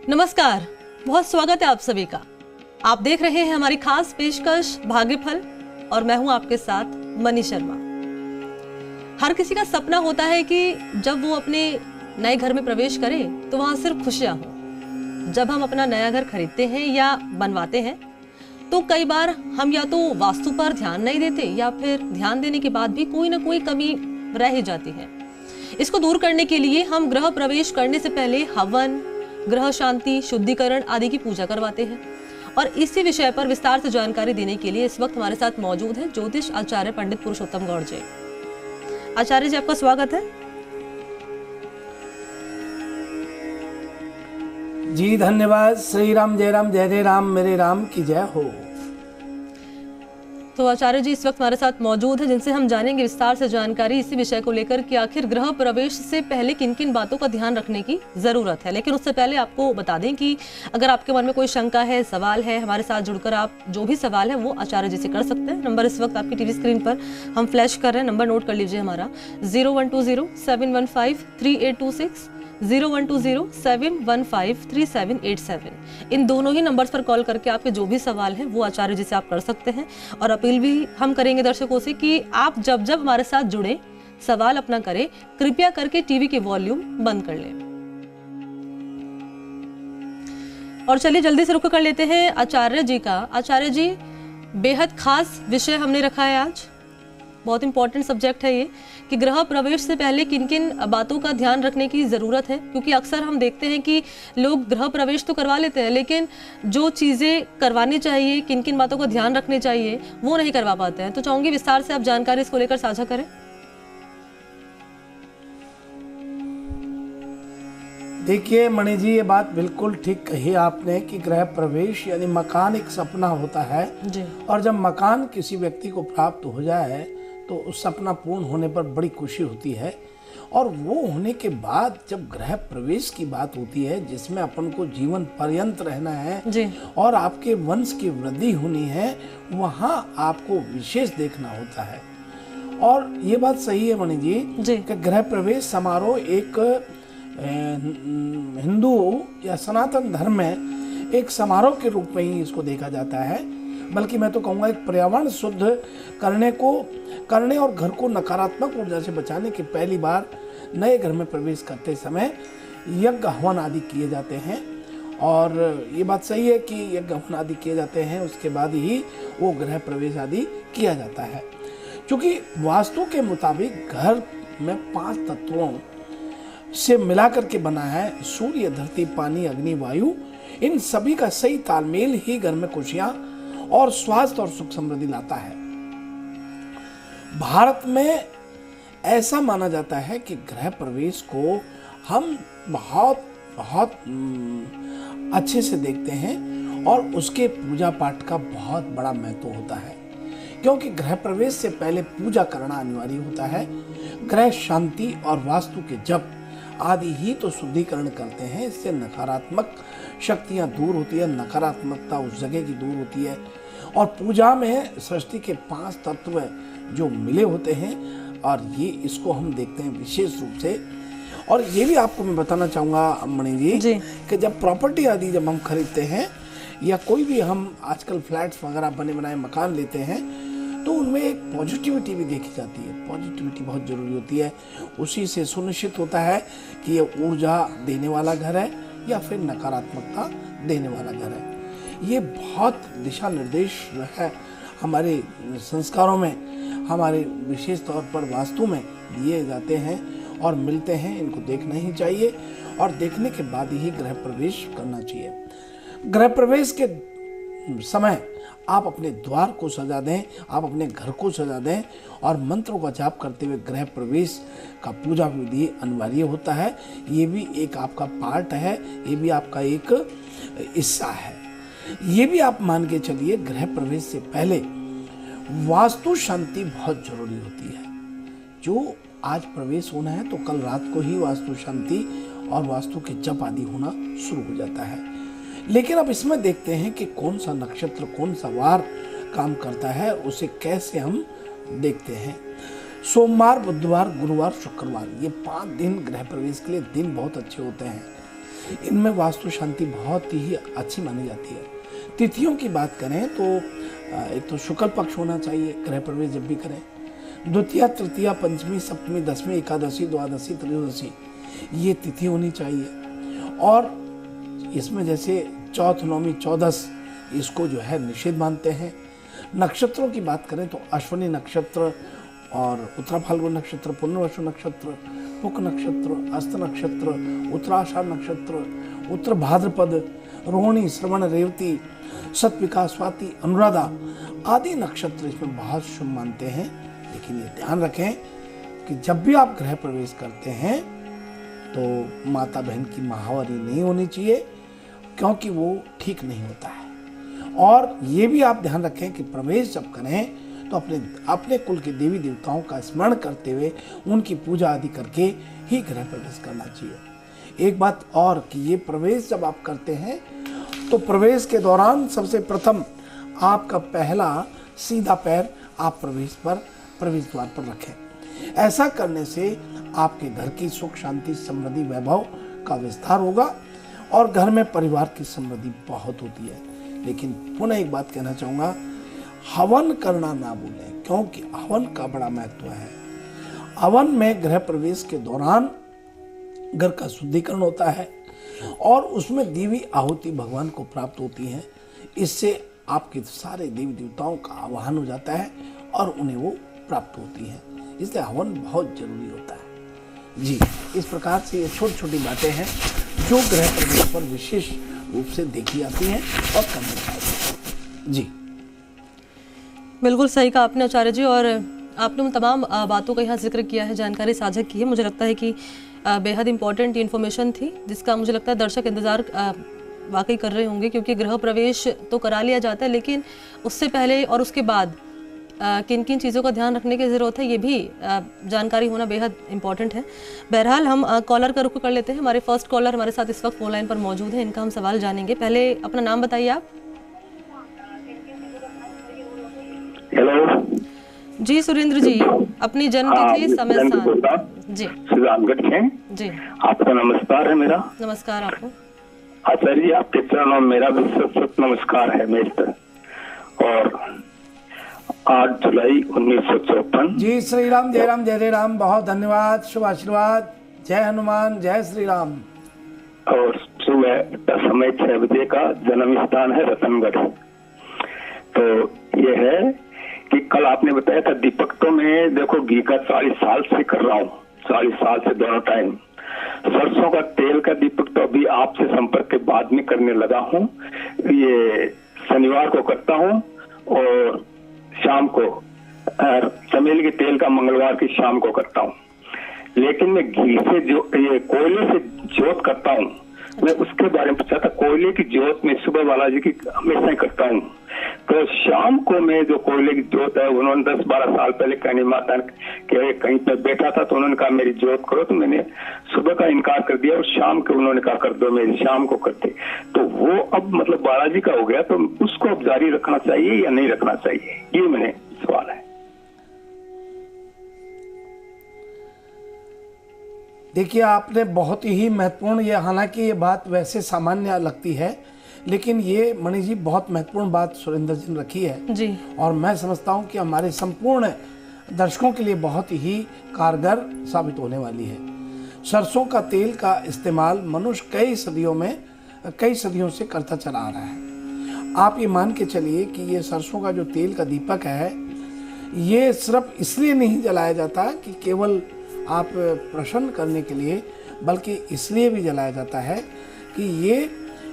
नमस्कार, बहुत स्वागत है आप सभी का। आप देख रहे हैं हमारी खास पेशकश भाग्यफल और मैं हूं आपके साथ मनी शर्मा। हर किसी का सपना होता है कि जब वो अपने नए घर में प्रवेश करे तो वहां सिर्फ खुशियां हो। जब हम अपना नया घर खरीदते हैं या बनवाते हैं तो कई बार हम या तो वास्तु पर ध्यान नहीं देते या फिर ध्यान देने के बाद भी कोई ना कोई कमी रह ही जाती है। इसको दूर करने के लिए हम गृह प्रवेश करने से पहले हवन, ग्रह शांति, शुद्धिकरण आदि की पूजा करवाते हैं। और इसी विषय पर विस्तार से जानकारी देने के लिए इस वक्त हमारे साथ मौजूद है ज्योतिष आचार्य पंडित पुरुषोत्तम गौड़ जी। आचार्य जी, आपका स्वागत है। जी धन्यवाद। श्री राम जय राम मेरे राम की जय हो। तो आचार्य जी इस वक्त हमारे साथ मौजूद है जिनसे हम जानेंगे विस्तार से जानकारी इसी विषय को लेकर कि आखिर गृह प्रवेश से पहले किन किन बातों का ध्यान रखने की जरूरत है। लेकिन उससे पहले आपको बता दें कि अगर आपके मन में कोई शंका है, सवाल है, हमारे साथ जुड़कर आप जो भी सवाल है वो आचार्य जी से कर सकते हैं। नंबर इस वक्त आपकी टीवी स्क्रीन पर हम फ्लैश कर रहे हैं, नंबर नोट कर लीजिए हमारा 0120-715-3826, 0120-715-3787। इन दोनों ही नंबर्स पर कॉल करके आपके जो भी सवाल है वो आचार्य जी से आप कर सकते हैं। और अपील भी हम करेंगे दर्शकों से कि आप जब जब हमारे साथ जुड़े सवाल अपना करें, कृपया करके टीवी की वॉल्यूम बंद कर लें। और चलिए जल्दी से रुक कर लेते हैं आचार्य जी का। आचार्य जी, बेहद खास विषय हमने रखा है आज, बहुत इंपॉर्टेंट सब्जेक्ट है ये कि गृह प्रवेश से पहले किन किन बातों का ध्यान रखने की ज़रूरत है। क्योंकि अक्सर हम देखते हैं कि लोग गृह प्रवेश तो करवा लेते हैं लेकिन जो चीज़ें करवानी चाहिए, किन किन बातों का ध्यान रखने चाहिए, वो नहीं करवा पाते हैं। तो चाहूँगी विस्तार से आप जानकारी इसको लेकर साझा करें। देखिए मणि जी, ये बात बिल्कुल ठीक कही आपने कि गृह प्रवेश यानी मकान एक सपना होता है जी। और जब मकान किसी व्यक्ति को प्राप्त हो जाए तो उस सपना पूर्ण होने पर बड़ी खुशी होती है। और वो होने के बाद जब गृह प्रवेश की बात होती है जिसमें अपन को जीवन पर्यंत रहना है जी। और आपके वंश की वृद्धि होनी है, वहाँ आपको विशेष देखना होता है। और ये बात सही है मणि जी कि गृह प्रवेश समारोह एक हिंदू या सनातन धर्म में एक समारोह के रूप में ही इसको देखा जाता है। बल्कि मैं तो कहूँगा एक पर्यावरण शुद्ध करने और घर को नकारात्मक ऊर्जा से बचाने के पहली बार नए घर में प्रवेश करते समय यज्ञ हवन आदि किए जाते हैं। और ये बात सही है कि यज्ञ हवन आदि किए जाते हैं, उसके बाद ही वो गृह प्रवेश आदि किया जाता है। क्योंकि वास्तु के मुताबिक घर में 5 तत्वों से मिलाकर के बना है। सूर्य, धरती, पानी, अग्नि, वायु, इन सभी का सही तालमेल ही घर में खुशियां और स्वास्थ्य और सुख समृद्धि लाता है। भारत में ऐसा माना जाता है कि गृह प्रवेश को हम बहुत बहुत अच्छे से देखते हैं और उसके पूजा पाठ का बहुत बड़ा महत्व होता है। क्योंकि गृह प्रवेश से पहले पूजा करना अनिवार्य होता है। गृह शांति और वास्तु के जप आदि ही तो शुद्धिकरण करते हैं। इससे नकारात्मक शक्तियां दूर होती है, नकारात्मकता उस जगह की दूर होती है। और पूजा में सृष्टि के 5 तत्व जो मिले होते हैं और ये इसको हम देखते हैं विशेष रूप से। और ये भी आपको मैं बताना चाहूँगा मणि जी कि जब प्रॉपर्टी आदि जब हम खरीदते हैं या कोई भी हम आजकल फ्लैट्स वगैरह बने बनाए मकान लेते हैं तो उनमें एक पॉजिटिविटी भी देखी जाती है। पॉजिटिविटी बहुत ज़रूरी होती है। उसी से सुनिश्चित होता है कि ये ऊर्जा देने वाला घर है या फिर नकारात्मकता देने वाला घर है। ये बहुत दिशा निर्देश है हमारे संस्कारों में, हमारे विशेष तौर पर वास्तु में दिए जाते हैं और मिलते हैं। इनको देखना ही चाहिए और देखने के बाद ही गृह प्रवेश करना चाहिए। गृह प्रवेश के समय आप अपने द्वार को सजा दें, आप अपने घर को सजा दें और मंत्रों का जाप करते हुए गृह प्रवेश का पूजा विधि अनिवार्य होता है। ये भी एक आपका पार्ट है, ये भी आपका एक हिस्सा है। ये भी आप मान के चलिए गृह प्रवेश से पहले वास्तु शांति बहुत जरूरी होती है। जो आज प्रवेश होना है तो कल रात को ही वास्तु शांति और वास्तु के जप आदि होना शुरू हो जाता है। लेकिन अब इसमें देखते हैं कि कौन सा नक्षत्र कौन सा वार काम करता है, उसे कैसे हम देखते हैं। सोमवार, बुधवार, गुरुवार, शुक्रवार, ये 5 दिन गृह प्रवेश के लिए दिन बहुत अच्छे होते हैं। इनमें वास्तु शांति बहुत ही अच्छी मानी जाती है। तिथियों की बात करें तो एक तो शुक्ल पक्ष होना चाहिए गृह प्रवेश जब भी करें, द्वितीया, तृतीया, पंचमी, सप्तमी, दसवीं, एकादशी, द्वादशी, त्रयोदशी ये तिथि होनी चाहिए। और इसमें जैसे चौथ, नौमी, चौदस इसको जो है निषेध मानते हैं। नक्षत्रों की बात करें तो अश्विनी नक्षत्र और उत्तरा फाल्गुन नक्षत्र, पुनर्वसु नक्षत्र, पुक नक्षत्र, हस्त नक्षत्र, उत्तराषाढ़ नक्षत्र, उत्तर भाद्रपद, रोहिणी, श्रवण, रेवती, सतविका, स्वाति, अनुराधा आदि नक्षत्र इसमें बहुत शुभ मानते हैं। लेकिन ये ध्यान रखें कि जब भी आप गृह प्रवेश करते हैं तो माता बहन की महावारी नहीं होनी चाहिए, क्योंकि वो ठीक नहीं होता है। और ये भी आप ध्यान रखें कि प्रवेश जब करें तो अपने कुल के देवी देवताओं का स्मरण करते हुए उनकी पूजा आदि करके ही गृह प्रवेश करना चाहिए। एक बात और कि ये प्रवेश जब आप करते हैं तो प्रवेश के दौरान सबसे प्रथम आपका पहला सीधा पैर आप प्रवेश द्वार पर रखें। ऐसा करने से आपके घर की सुख, शांति, समृद्धि, वैभव का विस्तार होगा और घर में परिवार की समृद्धि बहुत होती है। लेकिन पुनः एक बात कहना चाहूँगा, हवन करना ना भूलें, क्योंकि हवन का बड़ा महत्व है। हवन में गृह प्रवेश के दौरान घर का शुद्धिकरण होता है और उसमें देवी आहुति भगवान को प्राप्त होती है। इससे आपके सारे देवी देवताओं का आवाहन हो जाता है और उन्हें वो प्राप्त होती है। इसलिए हवन बहुत जरूरी होता है जी। इस प्रकार से ये छोटी छोटी बातें हैं जो गृह प्रवेश पर विशेष रूप से देखी जाती हैं और करनी चाहिए जी। बिल्कुल सही कहा आपने आचार्य जी, और आपने उन तमाम बातों का यहाँ जिक्र किया है, जानकारी साझा की है। मुझे लगता है कि बेहद इंपॉर्टेंट इन्फॉर्मेशन थी, जिसका मुझे लगता है दर्शक इंतज़ार वाकई कर रहे होंगे, क्योंकि गृह प्रवेश तो करा लिया जाता है, लेकिन उससे पहले और उसके बाद किन किन चीज़ों का ध्यान रखने की ज़रूरत है, ये भी जानकारी होना बेहद इंपॉर्टेंट है। बहरहाल हम कॉलर का रुख कर लेते हैं। हमारे फर्स्ट कॉलर हमारे साथ इस वक्त फोन लाइन पर मौजूद है, इनका हम सवाल जानेंगे। पहले अपना नाम बताइए आप। हेलो जी सुरेंद्र जी, अपनी जन्म तिथि, समय, स्थान जी। रामगढ़ से जी, आपका नमस्कार है मेरा। नमस्कार आपको। आचार्य जी आपके चरणों में मेरा भी सत नमस्कार है मेरे। और 8 जुलाई 1954। जी श्री राम, जय राम, जय राम, बहुत धन्यवाद, शुभ आशीर्वाद, जय हनुमान, जय श्री राम। और सुबह का समय 6 बजे का, जन्म स्थान है रतनगढ़। तो ये है कि कल आपने बताया था दीपक, तो मैं देखो घी का 40 साल से कर रहा हूँ, 40 साल से दोनों टाइम। सरसों का तेल का दीपक तो अभी आपसे संपर्क के बाद में करने लगा हूँ। ये शनिवार को करता हूँ और शाम को, चमेली के तेल का मंगलवार की शाम को करता हूँ। लेकिन मैं घी से जो ये कोयले से जोत करता हूँ, मैं उसके बारे में पूछा था। कोयले की जोत में सुबह बालाजी की हमेशा ही करता हूँ। तो शाम को मैं जो कोयले की जोत है, उन्होंने 10-12 साल पहले कहनी माता के कहीं पर बैठा था, तो उन्होंने कहा मेरी जोत करो, तो मैंने सुबह का इनकार कर दिया और शाम को उन्होंने कहा कर दो, मेरी शाम को करते। तो वो अब मतलब बालाजी का हो गया, तो उसको अब जारी रखना चाहिए या नहीं रखना चाहिए, ये मैंने सवाल है। देखिए, आपने बहुत ही महत्वपूर्ण, ये हालांकि ये बात वैसे सामान्य लगती है, लेकिन ये मणि जी बहुत महत्वपूर्ण बात सुरेंद्र जी ने रखी है जी। और मैं समझता हूँ कि हमारे संपूर्ण दर्शकों के लिए बहुत ही कारगर साबित होने वाली है। सरसों का तेल का इस्तेमाल मनुष्य कई सदियों से करता चला आ रहा है। आप ये मान के चलिए कि ये सरसों का जो तेल का दीपक है, ये सिर्फ इसलिए नहीं जलाया जाता कि केवल आप प्रसन्न करने के लिए, बल्कि इसलिए भी जलाया जाता है कि ये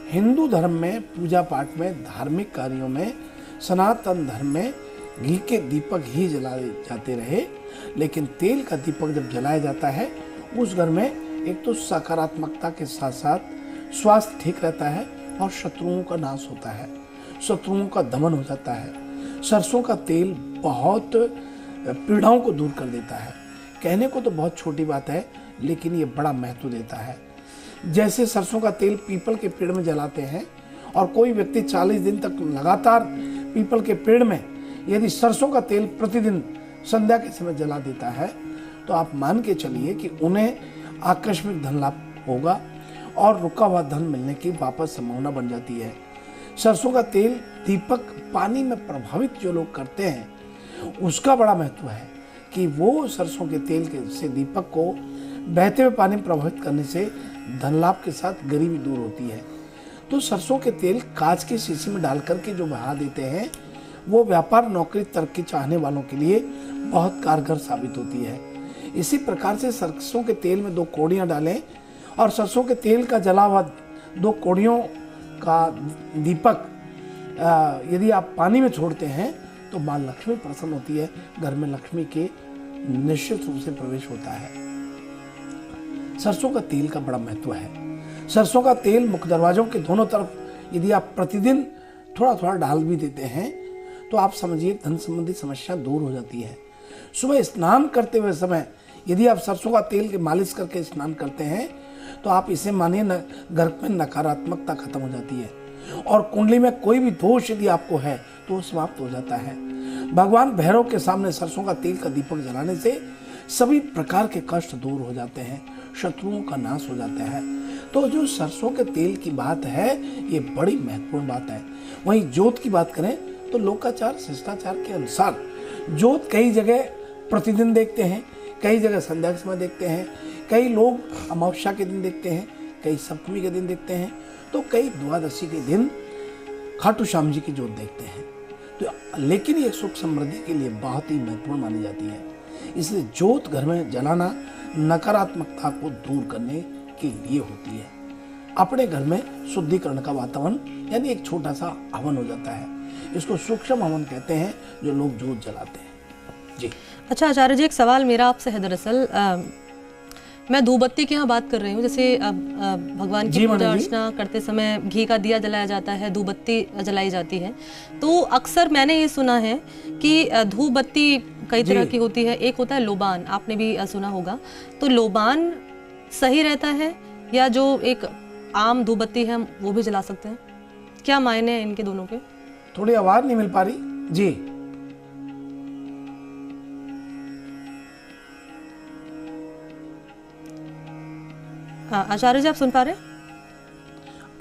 हिंदू धर्म में पूजा पाठ में, धार्मिक कार्यों में, सनातन धर्म में घी के दीपक ही जलाए जाते रहे। लेकिन तेल का दीपक जब जलाया जाता है, उस घर में एक तो सकारात्मकता के साथ साथ स्वास्थ्य ठीक रहता है और शत्रुओं का नाश होता है, शत्रुओं का दमन हो जाता है। सरसों का तेल बहुत पीड़ाओं को दूर कर देता है। कहने को तो बहुत छोटी बात है, लेकिन ये बड़ा महत्व देता है। जैसे सरसों का तेल पीपल के पेड़ में जलाते हैं और कोई व्यक्ति 40 दिन तक लगातार पीपल के पेड़ में यदि सरसों का तेल प्रतिदिन संध्या के समय जला देता है, तो आप मान के चलिए कि उन्हें आकस्मिक धन लाभ होगा और रुका हुआ धन मिलने की वापस संभावना बन जाती है। सरसों का तेल दीपक पानी में प्रभावित जो लोग करते हैं उसका बड़ा महत्व है कि वो सरसों के तेल से दीपक को बहते हुए पानी में प्रभावित करने से धन लाभ के साथ गरीबी दूर होती है। तो सरसों के तेल कांच की शीशी में डाल करके जो बहा देते हैं वो व्यापार, नौकरी, तरक्की चाहने वालों के लिए बहुत कारगर साबित होती है। इसी प्रकार से सरसों के तेल में 2 कौड़ियाँ डालें और सरसों के तेल का जला हुआ 2 कौड़ियों का दीपक यदि आप पानी में छोड़ते हैं तो माँ लक्ष्मी प्रसन्न होती है, घर में लक्ष्मी के निश्चित रूप से प्रवेश होता है। सरसों का तेल का बड़ा महत्व है। सरसों का तेल मुख्य दरवाजों के दोनों तरफ यदि आप प्रतिदिन थोड़ा थोड़ा डाल भी देते हैं तो आप समझिए धन संबंधी समस्या दूर हो जाती है। सुबह स्नान करते हुए समय यदि आप सरसों का तेल के मालिश करके स्नान करते हैं तो आप इसे मानिए घर में नकारात्मकता खत्म हो जाती है और कुंडली में कोई भी दोष यदि आपको है तो समाप्त हो जाता है। भगवान भैरव के सामने सरसों का तेल का दीपक जलाने से सभी प्रकार के कष्ट दूर हो जाते हैं, शत्रुओं का नाश हो जाता है। तो जो सरसों के तेल की बात है ये बड़ी महत्वपूर्ण बात है। वहीं जोत की बात करें तो लोकाचार शिष्टाचार के अनुसार जोत कई जगह प्रतिदिन देखते हैं, कई जगह संध्या के समय देखते हैं, कई लोग अमावस्या के दिन देखते हैं, कई सप्तमी के दिन देखते हैं, तो कई द्वादशी के दिन खाटू श्याम जी की जोत देखते हैं। तो लेकिन ये सुख समृद्धि के लिए बहुत ही महत्वपूर्ण मानी जाती है। इसलिए जोत घर में जलाना नकारात्मकता को दूर करने के लिए होती है। अपने घर में शुद्धिकरण का वातावरण यानी एक छोटा सा हवन हो जाता है। इसको सूक्ष्म हवन कहते हैं जो लोग जोत जलाते हैं। जी अच्छा आचार्य जी, एक सवाल मेरा आपसे है। दरअसल मैं धूपबत्ती की यहाँ बात कर रही हूँ। जैसे भगवान की पूजा अर्चना करते समय घी का दिया जलाया जाता है, धूपबत्ती जलाई जाती है। तो अक्सर मैंने ये सुना है कि धूपबत्ती कई तरह की होती है। एक होता है लोबान, आपने भी सुना होगा। तो लोबान सही रहता है या जो एक आम धूपबत्ती है वो भी जला सकते हैं? क्या मायने हैं इनके दोनों के? थोड़ी आवाज नहीं मिल पा रही जी। हाँ आचार्य जी, आप सुन पा रहे हैं?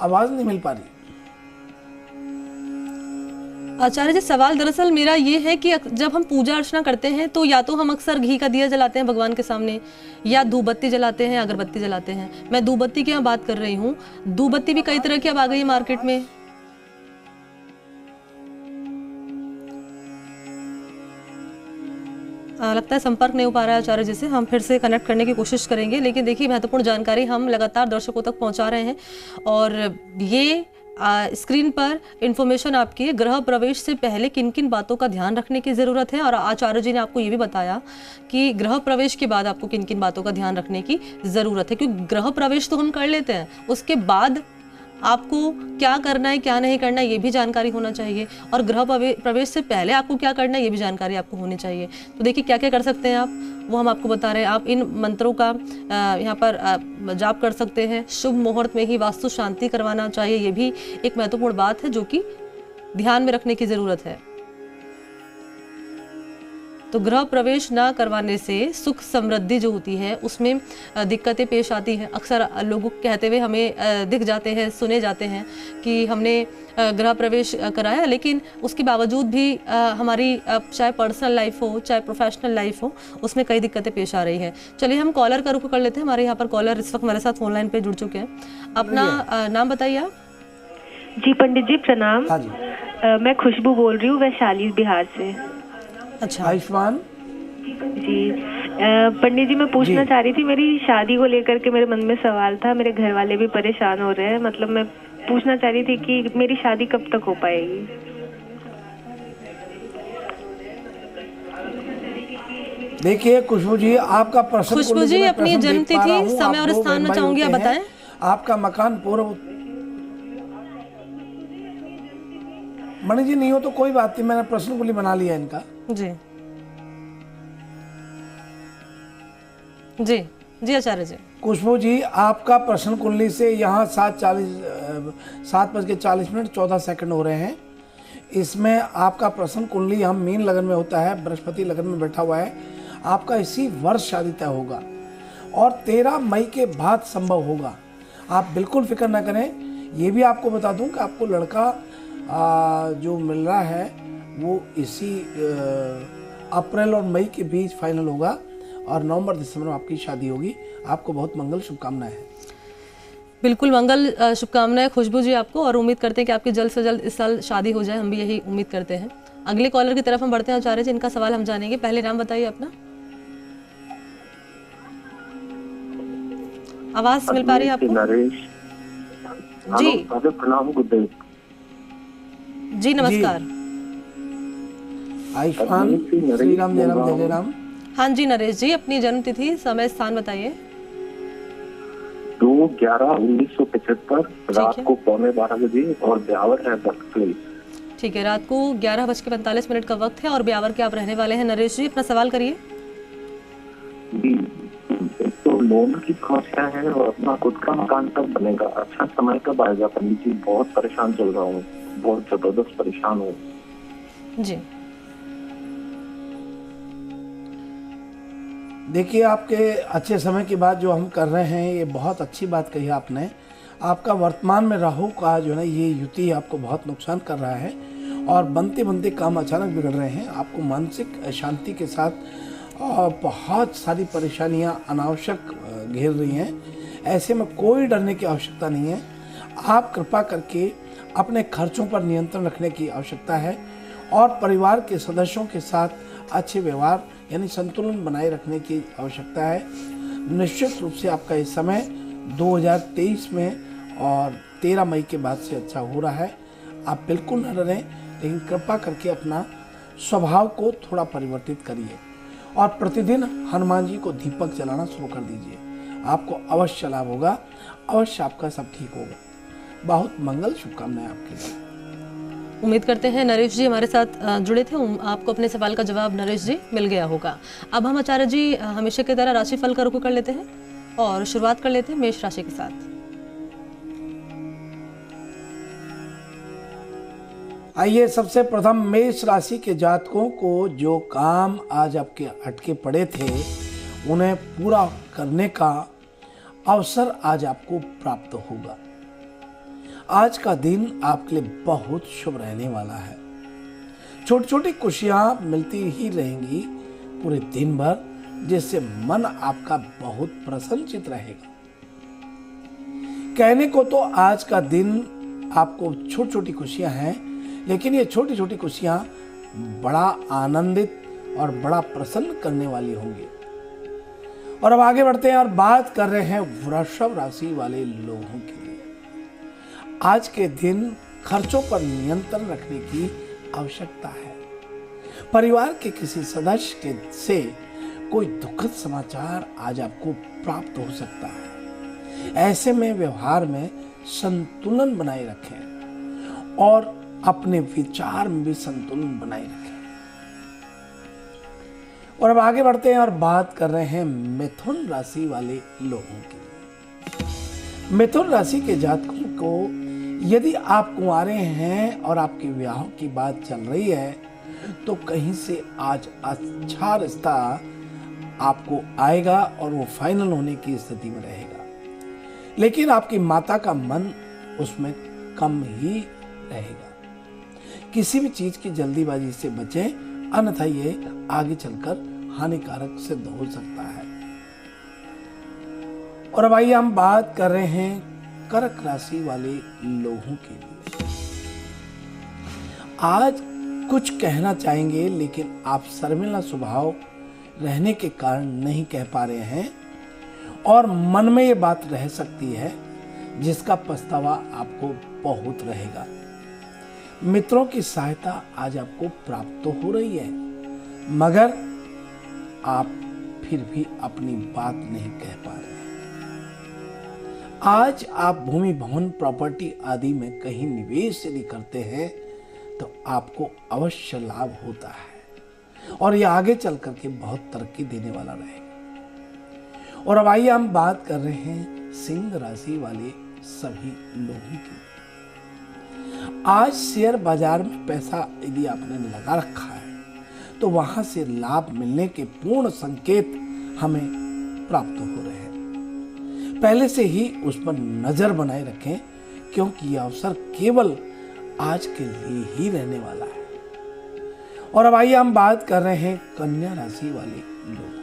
आवाज नहीं मिल पा रही। आचार्य जी, सवाल दरअसल मेरा ये है कि जब हम पूजा अर्चना करते हैं तो या तो हम अक्सर घी का दिया जलाते हैं भगवान के सामने, या धूपबत्ती जलाते हैं, अगरबत्ती जलाते हैं। मैं धूपबत्ती की यहाँ बात कर रही हूँ। धूपबत्ती भी कई तरह की अब आ गई है मार्केट में। लगता है संपर्क नहीं हो पा रहा है आचार्य जी से। हम फिर से कनेक्ट करने की कोशिश करेंगे। लेकिन देखिए, महत्वपूर्ण जानकारी हम लगातार दर्शकों तक पहुंचा रहे हैं और ये स्क्रीन पर इंफॉर्मेशन आपकी है। गृह प्रवेश से पहले किन किन बातों का ध्यान रखने की ज़रूरत है, और आचार्य जी ने आपको ये भी बताया कि गृह प्रवेश के बाद आपको किन किन बातों का ध्यान रखने की ज़रूरत है। क्योंकि गृह प्रवेश तो हम कर लेते हैं, उसके बाद आपको क्या करना है क्या नहीं करना है ये भी जानकारी होना चाहिए, और गृह प्रवेश से पहले आपको क्या करना है ये भी जानकारी आपको होनी चाहिए। तो देखिए क्या क्या कर सकते हैं आप, वो हम आपको बता रहे हैं। आप इन मंत्रों का यहाँ पर जाप कर सकते हैं। शुभ मुहूर्त में ही वास्तु शांति करवाना चाहिए, ये भी एक महत्वपूर्ण बात है जो कि ध्यान में रखने की ज़रूरत है। तो गृह प्रवेश ना करवाने से सुख समृद्धि जो होती है उसमें दिक्कतें पेश आती हैं। अक्सर लोग कहते हुए हमें दिख जाते हैं, सुने जाते हैं कि हमने गृह प्रवेश कराया, लेकिन उसके बावजूद भी हमारी चाहे पर्सनल लाइफ हो चाहे प्रोफेशनल लाइफ हो उसमें कई दिक्कतें पेश आ रही हैं। चलिए हम कॉलर का रुख कर लेते हैं। हमारे यहाँ पर कॉलर इस वक्त हमारे साथ फोन लाइन पे जुड़ चुके हैं। अपना नाम बताइए आप। जी पंडित जी प्रणाम। हाँ जी। मैं खुशबू बोल रही हूँ वैशाली बिहार से। अच्छा आयुष्मान जी। पंडित जी मैं पूछना चाह रही थी, मेरी शादी को लेकर के मेरे मन में सवाल था। मेरे घर वाले भी परेशान हो रहे हैं। मतलब मैं पूछना चाह रही थी कि मेरी शादी कब तक हो पाएगी। देखिए खुशबू जी, आपका प्रश्न, खुशबू जी अपनी जन्म तिथि, समय और स्थान में चाहूंगी आप बताएं। आपका मकान पूर्व मणि जी नहीं हो तो कोई बात नहीं, मैंने प्रश्न कुंडली बना लिया इनका। जी जी जी आचार्य जी। खुशबू जी, आपका प्रश्न कुंडली से यहाँ 7:40 हो रहे हैं। इसमें आपका प्रश्न कुंडली हम मीन लगन में होता है, बृहस्पति लगन में बैठा हुआ है। आपका इसी वर्ष शादी तय होगा और 13 मई के बाद संभव होगा। आप बिल्कुल फिक्र ना करें। ये भी आपको बता दूं कि आपको लड़का जो मिल रहा है वो इसी अप्रैल और मई के बीच फाइनल होगा और नवंबर दिसंबर में आपकी शादी होगी। आपको बहुत मंगल शुभकामनाएं हैं। बिल्कुल मंगल शुभकामनाएं खुशबू जी आपको, और उम्मीद करते हैं कि आपकी जल्द से जल्द इस साल शादी हो जाए। हम भी यही उम्मीद करते हैं। अगले कॉलर की तरफ हम बढ़ते हैं आचार्य जी, इनका सवाल हम जानेंगे। पहले नाम बताइए अपना। आवाज मिल पा रही है आपको? नरेश जी प्रणाम, गुड डे जी, नमस्कार। आयुष्मान श्री राम जय राम जय राम। हाँ जी नरेश जी, अपनी जन्म तिथि समय स्थान बताइए। 2/11/1975 रात को 11:15 बजे और ब्यावर है बर्कले। ठीक है, रात को 11:45 का वक्त है और ब्यावर के आप रहने वाले हैं। नरेश जी अपना सवाल करिए। तो लोन की समस्या है और अपना खुद का मकान कब बनेगा, अच्छा समय कब आएगा पंडित जी? बहुत परेशान चल रहा हूँ, बहुत जबरदस्त परेशान हूँ जी। देखिए, आपके अच्छे समय की बात जो हम कर रहे हैं, ये बहुत अच्छी बात कही आपने। आपका वर्तमान में राहु का जो है ना, ये युति आपको बहुत नुकसान कर रहा है और बनते बनते काम अचानक बिगड़ रहे हैं। आपको मानसिक अशांति के साथ बहुत सारी परेशानियां अनावश्यक घेर रही हैं। ऐसे में कोई डरने की आवश्यकता नहीं है। आप कृपा करके अपने खर्चों पर नियंत्रण रखने की आवश्यकता है और परिवार के सदस्यों के साथ अच्छे व्यवहार यानी संतुलन बनाए रखने की आवश्यकता है। निश्चित रूप से आपका इस समय 2023 में और 13 मई के बाद से अच्छा हो रहा है। आप बिल्कुल न डरें, लेकिन कृपा करके अपना स्वभाव को थोड़ा परिवर्तित करिए और प्रतिदिन हनुमान जी को दीपक जलाना शुरू कर दीजिए। आपको अवश्य लाभ होगा, अवश्य आपका सब ठीक होगा। बहुत मंगल शुभकामनाएं आपके लिए। उम्मीद करते हैं नरेश जी हमारे साथ जुड़े थे, आपको अपने सवाल का जवाब नरेश जी मिल गया होगा। अब हम आचार्य जी हमेशा की तरह राशिफल का रुख कर लेते हैं और शुरुआत कर लेते हैं मेष राशि के साथ। आइए, सबसे प्रथम मेष राशि के जातकों को जो काम आज आपके अटके पड़े थे उन्हें पूरा करने का अवसर आज आपको प्राप्त होगा। आज का दिन आपके लिए बहुत शुभ रहने वाला है। छोटी छोटी खुशियां मिलती ही रहेंगी पूरे दिन भर, जिससे मन आपका बहुत प्रसन्नचित रहेगा। कहने को तो आज का दिन आपको छोटी छोटी खुशियां हैं, लेकिन ये छोटी छोटी खुशियां बड़ा आनंदित और बड़ा प्रसन्न करने वाली होंगी। और अब आगे बढ़ते हैं और बात कर रहे हैं वृषभ राशि वाले लोगों के लिए। आज के दिन खर्चों पर नियंत्रण रखने की आवश्यकता है। परिवार के किसी सदस्य के से कोई दुखद समाचार आज आपको प्राप्त हो सकता है। ऐसे में व्यवहार में संतुलन बनाए रखें और अपने विचार में भी संतुलन बनाए रखें। और अब आगे बढ़ते हैं और बात कर रहे हैं मिथुन राशि वाले लोगों के लिए। मिथुन राशि के जातकों को यदि आप कुंवारे हैं और आपके विवाह की बात चल रही है तो कहीं से आज अच्छा रिश्ता आपको आएगा और वो फाइनल होने की स्थिति में रहेगा। लेकिन आपकी माता का मन उसमें कम ही रहेगा। किसी भी चीज की जल्दीबाजी से बचें, अन्यथा ये आगे चलकर हानिकारक सिद्ध हो सकता है। और अब आइए हम बात कर रहे हैं कर्क राशि वाले लोगों के लिए। आज कुछ कहना चाहेंगे, लेकिन आप शर्मिला स्वभाव रहने के कारण नहीं कह पा रहे हैं और मन में ये बात रह सकती है, जिसका पछतावा आपको बहुत रहेगा। मित्रों की सहायता आज आपको प्राप्त तो हो रही है, मगर आप फिर भी अपनी बात नहीं कह पा रहे। आज आप भूमि भवन प्रॉपर्टी आदि में कहीं निवेश यदि करते हैं तो आपको अवश्य लाभ होता है और यह आगे चल करके बहुत तरक्की देने वाला रहेगा। और अब आइए हम बात कर रहे हैं सिंह राशि वाले सभी लोगों की। आज शेयर बाजार में पैसा यदि आपने लगा रखा है तो वहां से लाभ मिलने के पूर्ण संकेत हमें प्राप्त हो रहे हैं। पहले से ही उस पर नजर बनाए रखें, क्योंकि यह अवसर केवल आज के लिए ही रहने वाला है। और अब आइए हम बात कर रहे हैं कन्या राशि वाले लोगों की।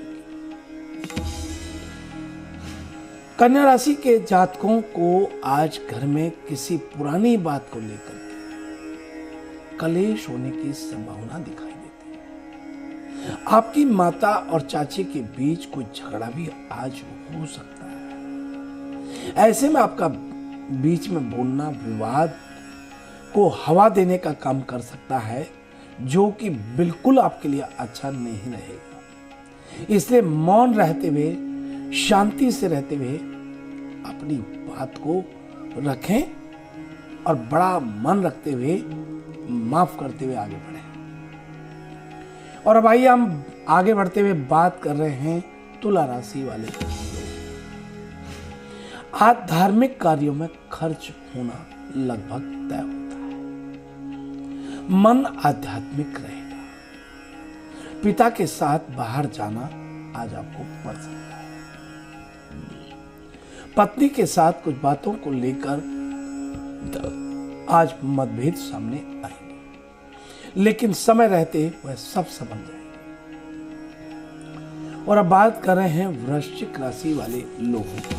कन्या राशि के जातकों को आज घर में किसी पुरानी बात को लेकर कलेश होने की संभावना दिखाई देती है। आपकी माता और चाची के बीच कोई झगड़ा भी आज हो सकता है। ऐसे में आपका बीच में बोलना विवाद को हवा देने का काम कर सकता है, जो कि बिल्कुल आपके लिए अच्छा नहीं रहेगा। इसलिए मौन रहते हुए, शांति से रहते हुए अपनी बात को रखें और बड़ा मन रखते हुए, माफ करते हुए आगे बढ़ें। और अब आइए हम आगे बढ़ते हुए बात कर रहे हैं तुला राशि वाले लोग। आज धार्मिक कार्यों में खर्च होना लगभग तय होता है। मन आध्यात्मिक रहेगा। पिता के साथ बाहर जाना आज आपको पड़ सकता है। पत्नी के साथ कुछ बातों को लेकर आज मतभेद सामने आएंगे, लेकिन समय रहते वह सब समझ जाएंगे। और अब बात कर रहे हैं वृश्चिक राशि वाले लोगों की।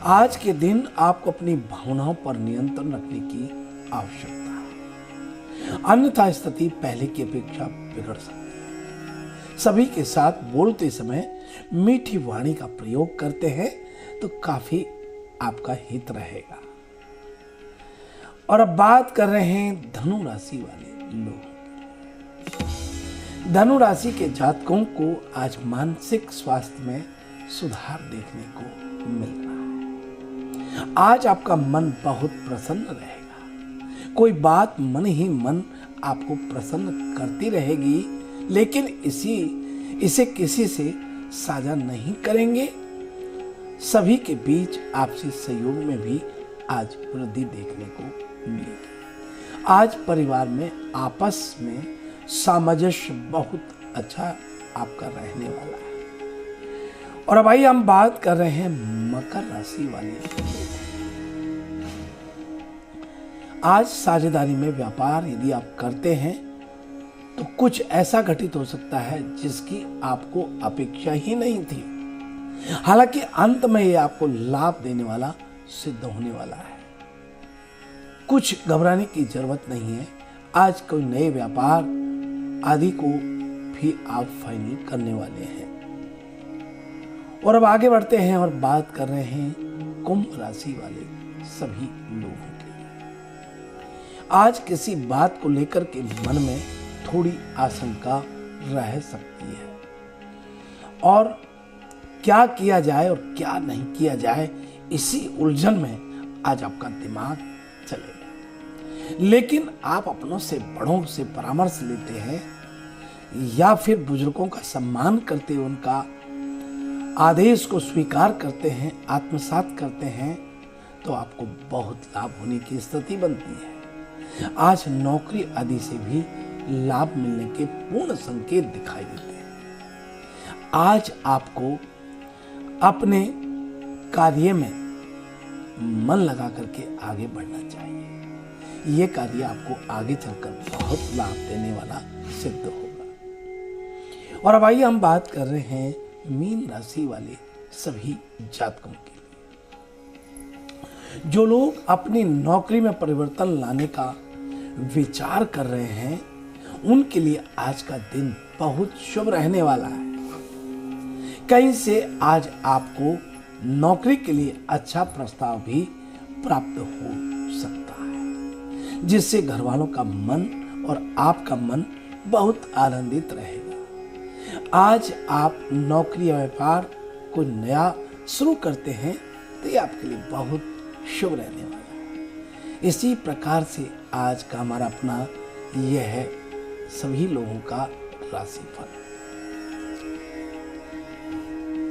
आज के दिन आपको अपनी भावनाओं पर नियंत्रण रखने की आवश्यकता है, अन्यथा स्थिति पहले की अपेक्षा बिगड़ सकती है। सभी के साथ बोलते समय मीठी वाणी का प्रयोग करते हैं तो काफी आपका हित रहेगा। और अब बात कर रहे हैं धनु राशि वाले लोग। धनु राशि के जातकों को आज मानसिक स्वास्थ्य में सुधार देखने को मिल रहा है। आज आपका मन बहुत प्रसन्न रहेगा। कोई बात मन ही मन आपको प्रसन्न करती रहेगी, लेकिन इसे किसी से साझा नहीं करेंगे। सभी के बीच आपसी सहयोग में भी आज वृद्धि देखने को मिलेगी। आज परिवार में आपस में सामंजस्य बहुत अच्छा आपका रहने वाला है। और अब आइए हम बात कर रहे हैं मकर राशि वाले लोग। आज साझेदारी में व्यापार यदि आप करते हैं तो कुछ ऐसा घटित हो सकता है जिसकी आपको अपेक्षा ही नहीं थी। हालांकि अंत में यह आपको लाभ देने वाला सिद्ध होने वाला है। कुछ घबराने की जरूरत नहीं है। आज कोई नए व्यापार आदि को भी आप फाइनल करने वाले हैं। और अब आगे बढ़ते हैं और बात कर रहे हैं कुंभ राशि वाले सभी लोगों के लिए। आज किसी बात को लेकर के मन में थोड़ी आशंका रह सकती है, और क्या किया जाए और क्या नहीं किया जाए, इसी उलझन में आज आपका दिमाग चलेगा। लेकिन आप अपनों से बड़ों से परामर्श लेते हैं या फिर बुजुर्गों का सम्मान करते हुए उनका आदेश को स्वीकार करते हैं, आत्मसात करते हैं, तो आपको बहुत लाभ होने की स्थिति बनती है। आज नौकरी आदि से भी लाभ मिलने के पूर्ण संकेत दिखाई देते हैं। आज आपको अपने कार्य में मन लगा करके आगे बढ़ना चाहिए। ये कार्य आपको आगे चलकर बहुत लाभ देने वाला सिद्ध होगा। और अब आइए हम बात कर रहे हैं मीन राशि वाले सभी जातकों की। जो लोग अपनी नौकरी में परिवर्तन लाने का विचार कर रहे हैं, उनके लिए आज का दिन बहुत शुभ रहने वाला है। कहीं से आज आपको नौकरी के लिए अच्छा प्रस्ताव भी प्राप्त हो सकता है, जिससे घर वालों का मन और आपका मन बहुत आनंदित रहेगा। आज आप नौकरी या व्यापार को नया शुरू करते हैं तो ये आपके लिए बहुत शुभ रहने वाला है। इसी प्रकार से आज का हमारा अपना यह है सभी लोगों का राशिफल।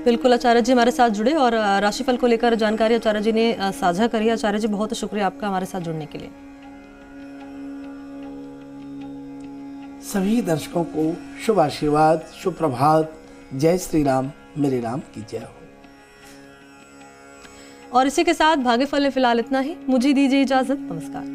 बिल्कुल आचार्य जी हमारे साथ जुड़े और राशिफल को लेकर जानकारी आचार्य जी ने साझा करी। आचार्य जी बहुत शुक्रिया आपका हमारे साथ जुड़ने के लिए। सभी दर्शकों को शुभ आशीर्वाद, शुभ प्रभात। जय श्री राम, मेरे राम की जय हो। और इसी के साथ भाग्यफल में फिलहाल इतना ही। मुझे दीजिए इजाजत, नमस्कार।